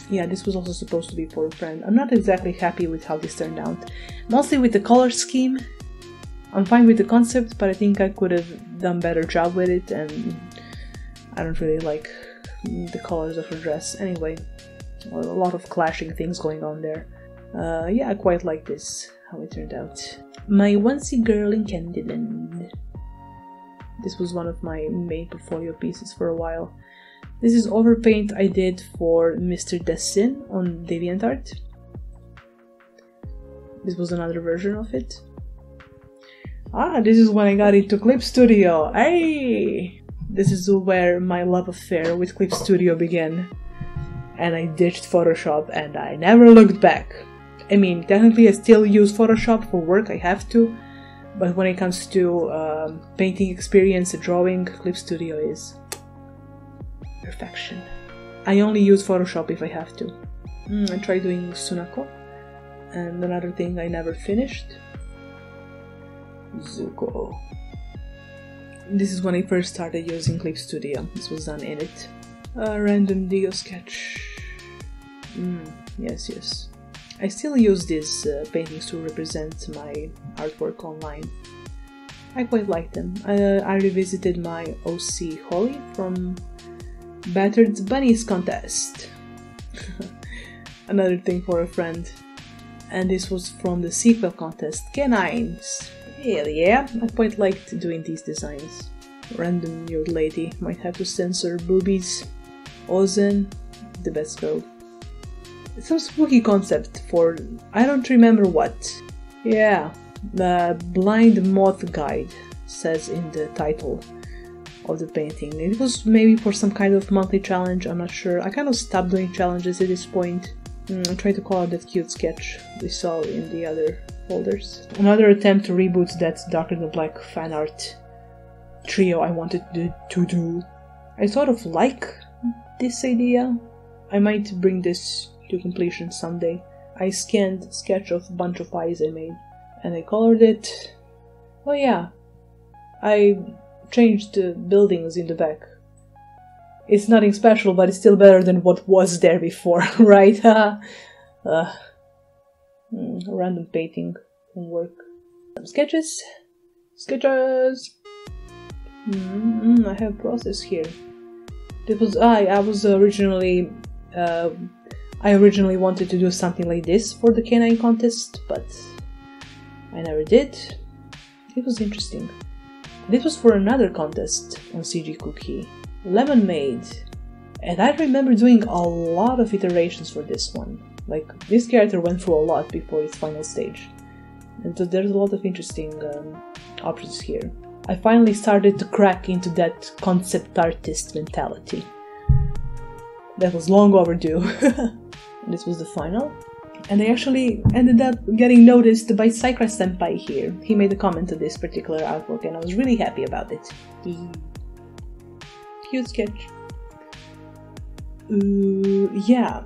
Yeah, this was also supposed to be for a friend. I'm not exactly happy with how this turned out. Mostly with the color scheme. I'm fine with the concept, but I think I could have done a better job with it, and I don't really like the colors of her dress. Anyway, a lot of clashing things going on there. Yeah, I quite like this, how it turned out. My onesie girl in Candyland. This was one of my main portfolio pieces for a while. This is overpaint I did for Mr. Dessin on DeviantArt. This was another version of it. This is when I got into Clip Studio. Hey! This is where my love affair with Clip Studio began. And I ditched Photoshop and I never looked back. I mean, technically I still use Photoshop for work, I have to. But when it comes to painting experience and drawing, Clip Studio is perfection. I only use Photoshop if I have to. I tried doing Sunako. And another thing I never finished. Zuko. This is when I first started using Clip Studio. This was done in it. A random Dio sketch. Yes. I still use these paintings to represent my artwork online. I quite like them. I revisited my OC Holly from Battered Bunnies contest. Another thing for a friend. And this was from the sequel contest, Canines. Hell yeah, I quite liked doing these designs. Random nude lady, might have to censor boobies. Ozen, the best girl. Some spooky concept for I don't remember what. Yeah, the Blind Moth Guide says in the title of the painting. It was maybe for some kind of monthly challenge, I'm not sure. I kind of stopped doing challenges at this point. I'm trying to call out that cute sketch we saw in the other folders. Another attempt to reboot that Darker Than Black fan art trio I wanted to do. I sort of like this idea. I might bring this to completion someday. I scanned a sketch of a bunch of eyes I made and I colored it. Oh yeah, I changed the buildings in the back. It's nothing special, but it's still better than what was there before, right? Random painting can work. Some sketches. Sketches! I have process here. It was I originally wanted to do something like this for the canine contest, but I never did. It was interesting. This was for another contest on CG Cookie, Lemonade, and I remember doing a lot of iterations for this one. Like, this character went through a lot before its final stage, and so there's a lot of interesting options here. I finally started to crack into that concept artist mentality. That was long overdue. This was the final. And I actually ended up getting noticed by Sakura Senpai here. He made a comment to this particular artwork and I was really happy about it. Cute sketch. Yeah.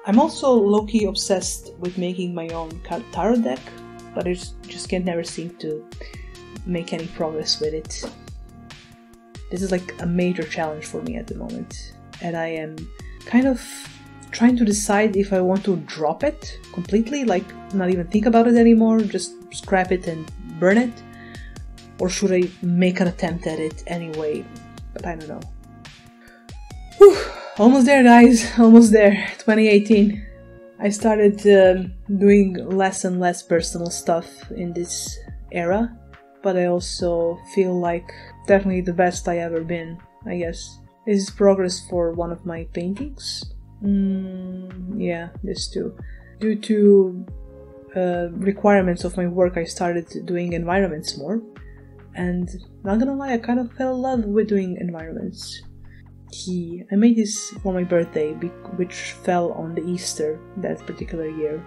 I'm also low-key obsessed with making my own tarot deck, but I just can't never seem to make any progress with it. This is like a major challenge for me at the moment, and I am kind of trying to decide if I want to drop it completely, like not even think about it anymore, just scrap it and burn it, or should I make an attempt at it anyway, but I don't know. Whew, almost there guys, almost there, 2018. I started doing less and less personal stuff in this era, but I also feel like definitely the best I ever been, I guess. This is progress for one of my paintings. Yeah, this too. Due to requirements of my work, I started doing environments more. And not gonna lie, I kind of fell in love with doing environments. I made this for my birthday, which fell on the Easter that particular year.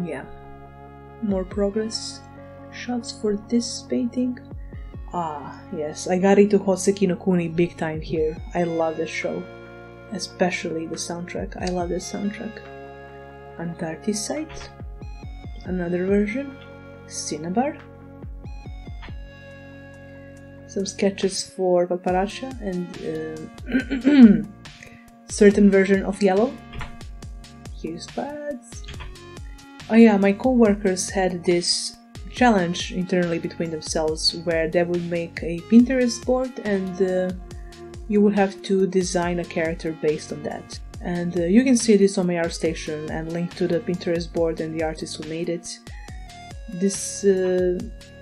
Yeah, more progress. Shots for this painting. Ah, yes, I got into Hoseki no Kuni big time here. I love this show. Especially the soundtrack. I love this soundtrack. Antarcticite. Another version. Cinnabar. Some sketches for Paparazza and certain version of Yellow. Here's Pads. Oh yeah, my co-workers had this challenge internally between themselves where they would make a Pinterest board and you would have to design a character based on that. And you can see this on my ArtStation and link to the Pinterest board and the artist who made it. This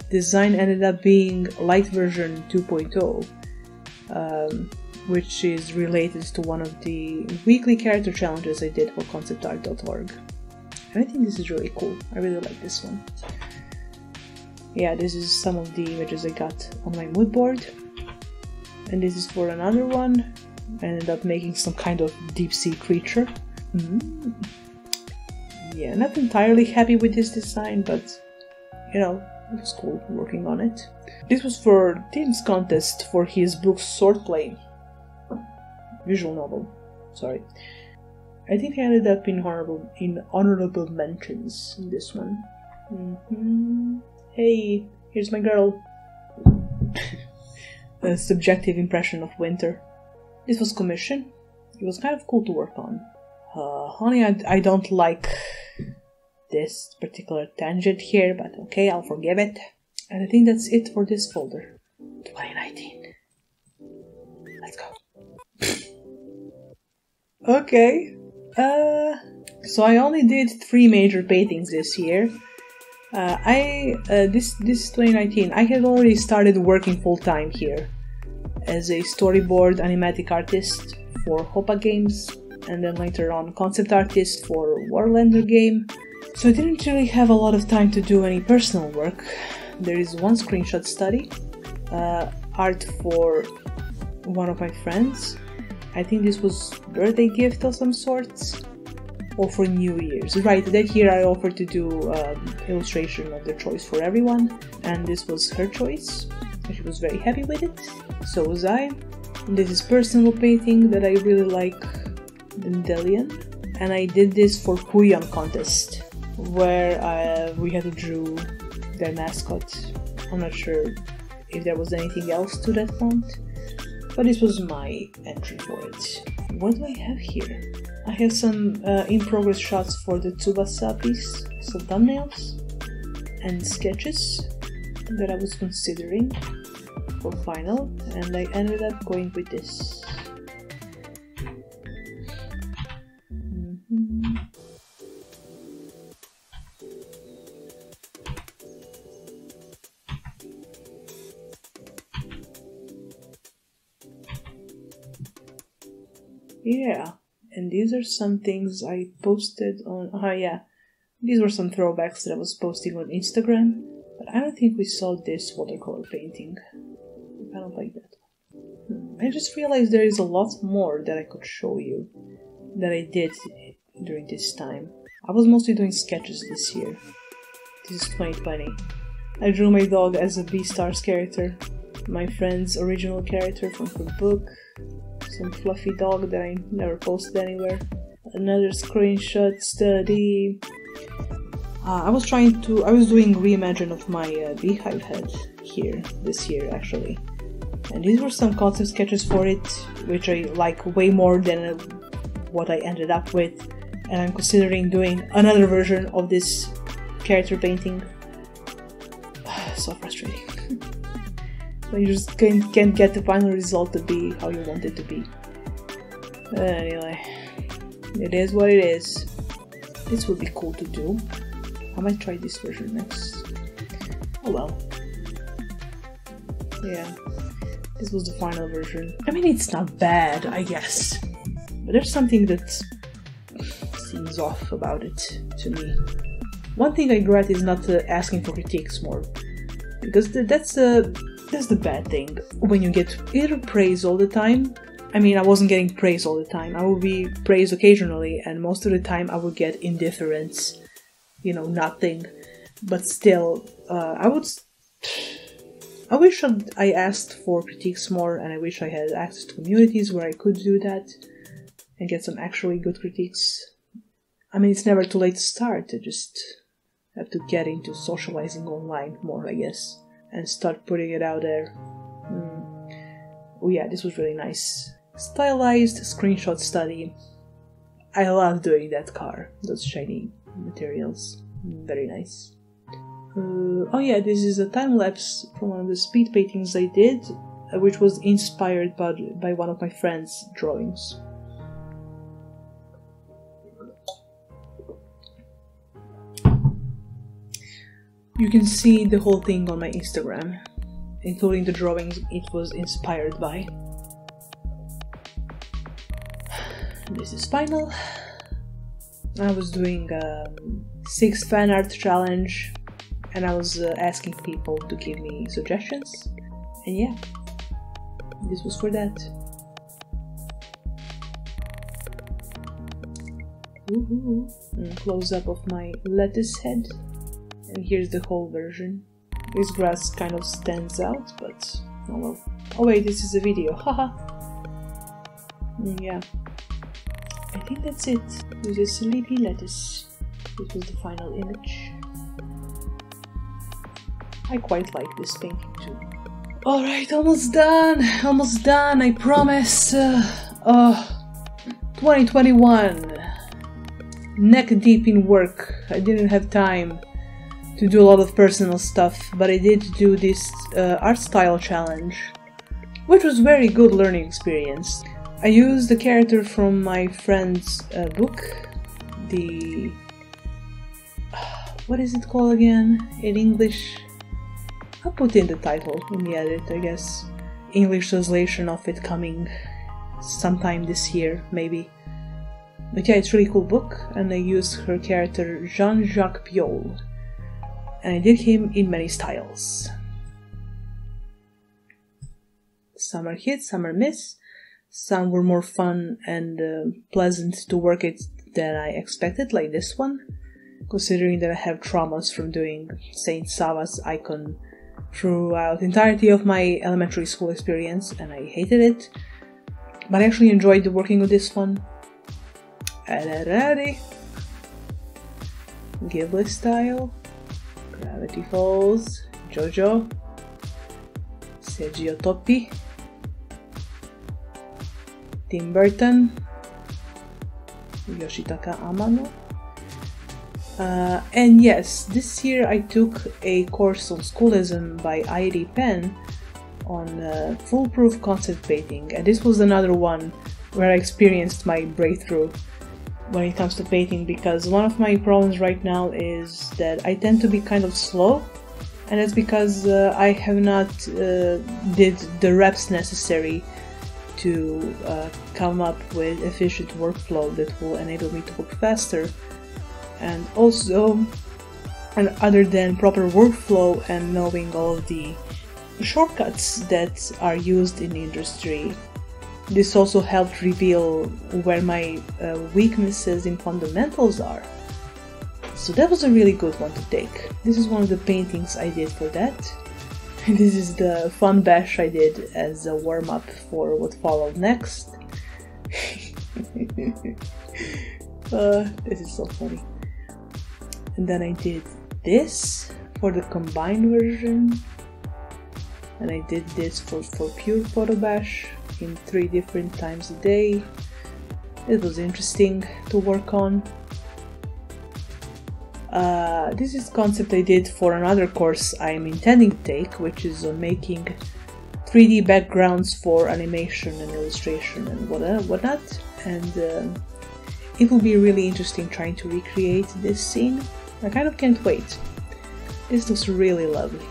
design ended up being Light version 2.0, which is related to one of the weekly character challenges I did for conceptart.org. And I think this is really cool. I really like this one. Yeah, this is some of the images I got on my mood board. And this is for another one. I ended up making some kind of deep sea creature. Yeah, not entirely happy with this design, but you know, it was cool working on it. This was for Tim's contest for his book Swordplay. Visual novel. Sorry. I think I ended up in honorable mentions in this one. Hey, here's my girl. A subjective impression of winter. This was commission. It was kind of cool to work on. Honey, I don't like this particular tangent here, but okay, I'll forgive it. And I think that's it for this folder. 2019. Let's go. Okay. So I only did 3 major paintings this year. This 2019, I had already started working full-time here as a storyboard animatic artist for Hopa Games, and then later on concept artist for Warlander game. So I didn't really have a lot of time to do any personal work. There is one screenshot study, art for one of my friends. I think this was birthday gift of some sort, or for New Year's. Right, that year I offered to do illustration of their choice for everyone, and this was her choice. She was very happy with it, so was I. This is personal painting that I really like, Dandelion, and I did this for Puyon contest, where we had to draw their mascot. I'm not sure if there was anything else to that font, but this was my entry for it. What do I have here? I have some in-progress shots for the Tsubasa piece, some thumbnails, and sketches that I was considering for final, and I ended up going with this. Yeah, and these are some things I posted on... these were some throwbacks that I was posting on Instagram, but I don't think we saw this watercolor painting. I don't like that. I just realized there is a lot more that I could show you that I did during this time. I was mostly doing sketches this year. This is 2020. I drew my dog as a Beastars character, my friend's original character from her book, some fluffy dog that I never posted anywhere, another screenshot study. I was doing reimagine of my beehive head here, this year actually. And these were some concept sketches for it, which I like way more than what I ended up with. And I'm considering doing another version of this character painting. So frustrating. You just can't get the final result to be how you want it to be. Anyway, it is what it is. This would be cool to do. I might try this version next. Oh well. Yeah, this was the final version. I mean, it's not bad, I guess. But there's something that seems off about it to me. One thing I regret is not asking for critiques more. Because that's the bad thing, when you get either praise all the time. I mean, I wasn't getting praise all the time. I would be praised occasionally, and most of the time I would get indifference. You know, nothing. But still, I wish I asked for critiques more, and I wish I had access to communities where I could do that and get some actually good critiques. I mean, it's never too late to start. I just have to get into socializing online more, I guess, and start putting it out there. Oh yeah, this was really nice. Stylized screenshot study. I love doing that car, those shiny materials. Very nice. Oh yeah, this is a time-lapse from one of the speed paintings I did, which was inspired by one of my friend's drawings. You can see the whole thing on my Instagram, including the drawings it was inspired by. This is final. I was doing a 6 fan art challenge, and I was asking people to give me suggestions, and yeah, this was for that. Close up of my lettuce head, and here's the whole version. This grass kind of stands out, but oh well. Oh wait, this is a video, haha. Yeah, I think that's it. This is sleepy lettuce. This was the final image. I quite like this painting too. Alright, almost done, I promise. 2021. neck deep in work. I didn't have time to do a lot of personal stuff, but I did do this art style challenge, which was very good learning experience. I used the character from my friend's book, the... what is it called again in English? I'll put in the title in the edit, I guess. English translation of it coming sometime this year, maybe. But yeah, it's a really cool book, and I used her character Jean-Jacques Piol. And I did him in many styles. Some are hit, some are miss. Some were more fun and pleasant to work it than I expected, like this one. Considering that I have traumas from doing Saint Sava's icon throughout the entirety of my elementary school experience, and I hated it. But I actually enjoyed working with this one. Alrighty. Ghibli style. Gravity Falls. JoJo. Sergio Toppi. Tim Burton. Yoshitaka Amano. And yes, this year I took a course on schoolism by I.D. Penn on foolproof concept painting, and this was another one where I experienced my breakthrough when it comes to painting, because one of my problems right now is that I tend to be kind of slow, and that's because I have not did the reps necessary to come up with efficient workflow that will enable me to work faster. And also, and other than proper workflow and knowing all of the shortcuts that are used in the industry, this also helped reveal where my weaknesses in fundamentals are. So that was a really good one to take. This is one of the paintings I did for that. This is the fun bash I did as a warm-up for what followed next. This is so funny. And then I did this for the combined version, and I did this for pure photo bash in 3 different times a day. It was interesting to work on. This is concept I did for another course I'm intending to take, which is on making 3D backgrounds for animation and illustration and whatnot. And it will be really interesting trying to recreate this scene. I kind of can't wait. This looks really lovely.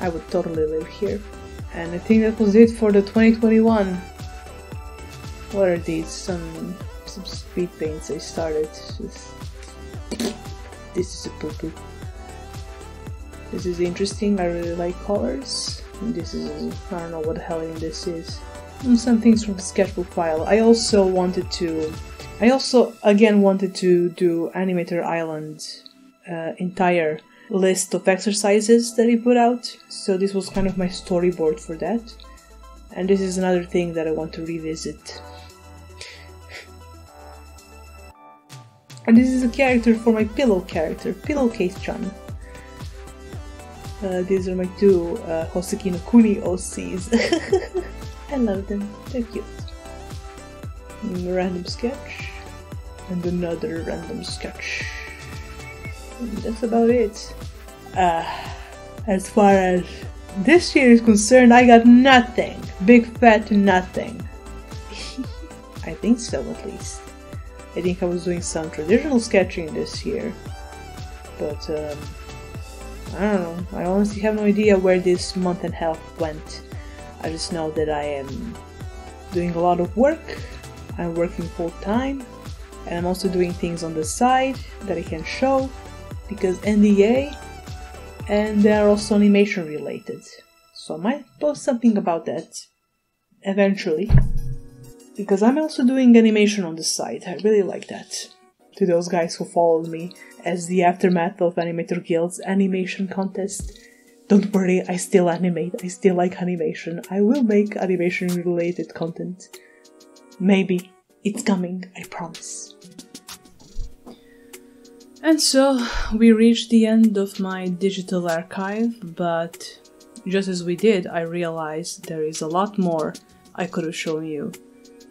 I would totally live here. And I think that was it for the 2021. What are these? Some speed paints I started with. This is a poo-poo. This is interesting. I really like colors. And this is, I don't know what the hell even this is. Some things from the sketchbook file. I also again wanted to do Animator Island entire list of exercises that he put out, so this was kind of my storyboard for that, and this is another thing that I want to revisit. And this is a character for my pillow character, Pillowcase-chan. These are my 2 Hoseki no Kuni OCs. I love them, they're cute. Random sketch, and another random sketch. And that's about it. As far as this year is concerned, I got nothing. Big fat nothing. I think so, at least. I think I was doing some traditional sketching this year, but I don't know. I honestly have no idea where this month and a half went. I just know that I am doing a lot of work. I'm working full time, and I'm also doing things on the side that I can show, because NDA, and they are also animation related. So I might post something about that eventually, because I'm also doing animation on the side. I really like that. To those guys who followed me as the aftermath of Animator Guild's animation contest, don't worry, I still animate. I still like animation. I will make animation related content. Maybe. It's coming, I promise. And so, we reached the end of my digital archive, but just as we did, I realized there is a lot more I could have shown you.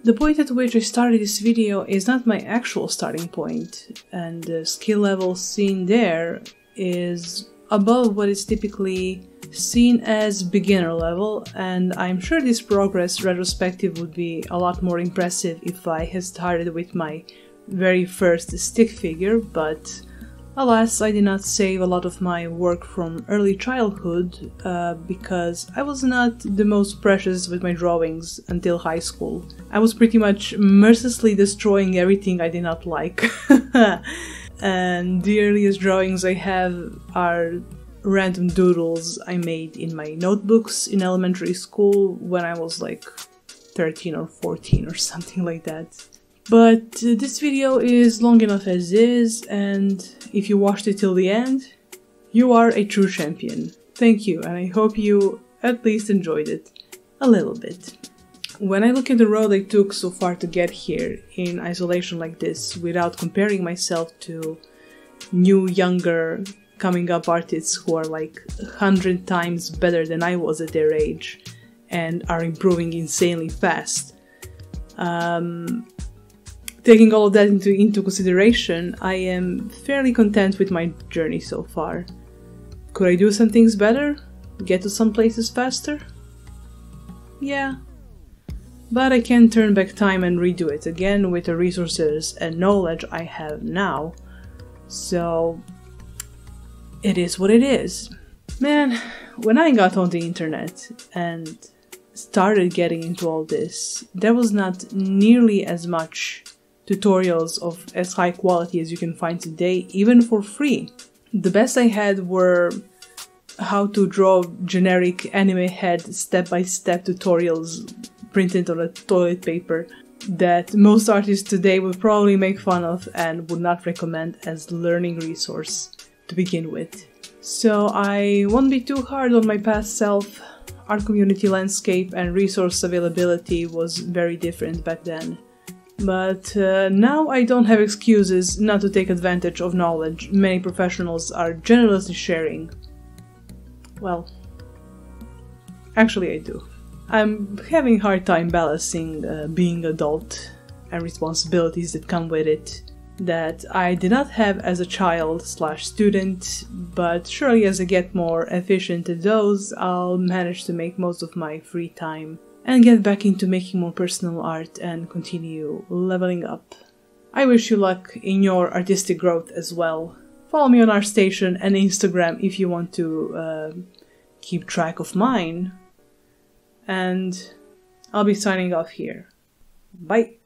The point at which I started this video is not my actual starting point, and the skill level seen there is above what is typically seen as beginner level, and I'm sure this progress retrospective would be a lot more impressive if I had started with my very first stick figure, but alas, I did not save a lot of my work from early childhood because I was not the most precious with my drawings until high school. I was pretty much mercilessly destroying everything I did not like. And the earliest drawings I have are random doodles I made in my notebooks in elementary school when I was like 13 or 14 or something like that. But this video is long enough as is, and if you watched it till the end, you are a true champion. Thank you, and I hope you at least enjoyed it a little bit. When I look at the road I took so far to get here in isolation like this, without comparing myself to new, younger, coming up artists who are like 100 times better than I was at their age and are improving insanely fast, taking all of that into consideration, I am fairly content with my journey so far. Could I do some things better? Get to some places faster? Yeah. But I can turn back time and redo it again with the resources and knowledge I have now. So it is what it is. Man, when I got on the internet and started getting into all this, there was not nearly as much tutorials of as high quality as you can find today, even for free. The best I had were how to draw generic anime head step-by-step tutorials printed on a toilet paper that most artists today would probably make fun of and would not recommend as learning resource to begin with. So I won't be too hard on my past self. Our community landscape and resource availability was very different back then. But now I don't have excuses not to take advantage of knowledge many professionals are generously sharing. Well, actually I do. I'm having a hard time balancing being adult and responsibilities that come with it that I did not have as a child/student, but surely as I get more efficient at those, I'll manage to make most of my free time and get back into making more personal art and continue leveling up. I wish you luck in your artistic growth as well. Follow me on ArtStation and Instagram if you want to keep track of mine. And I'll be signing off here. Bye!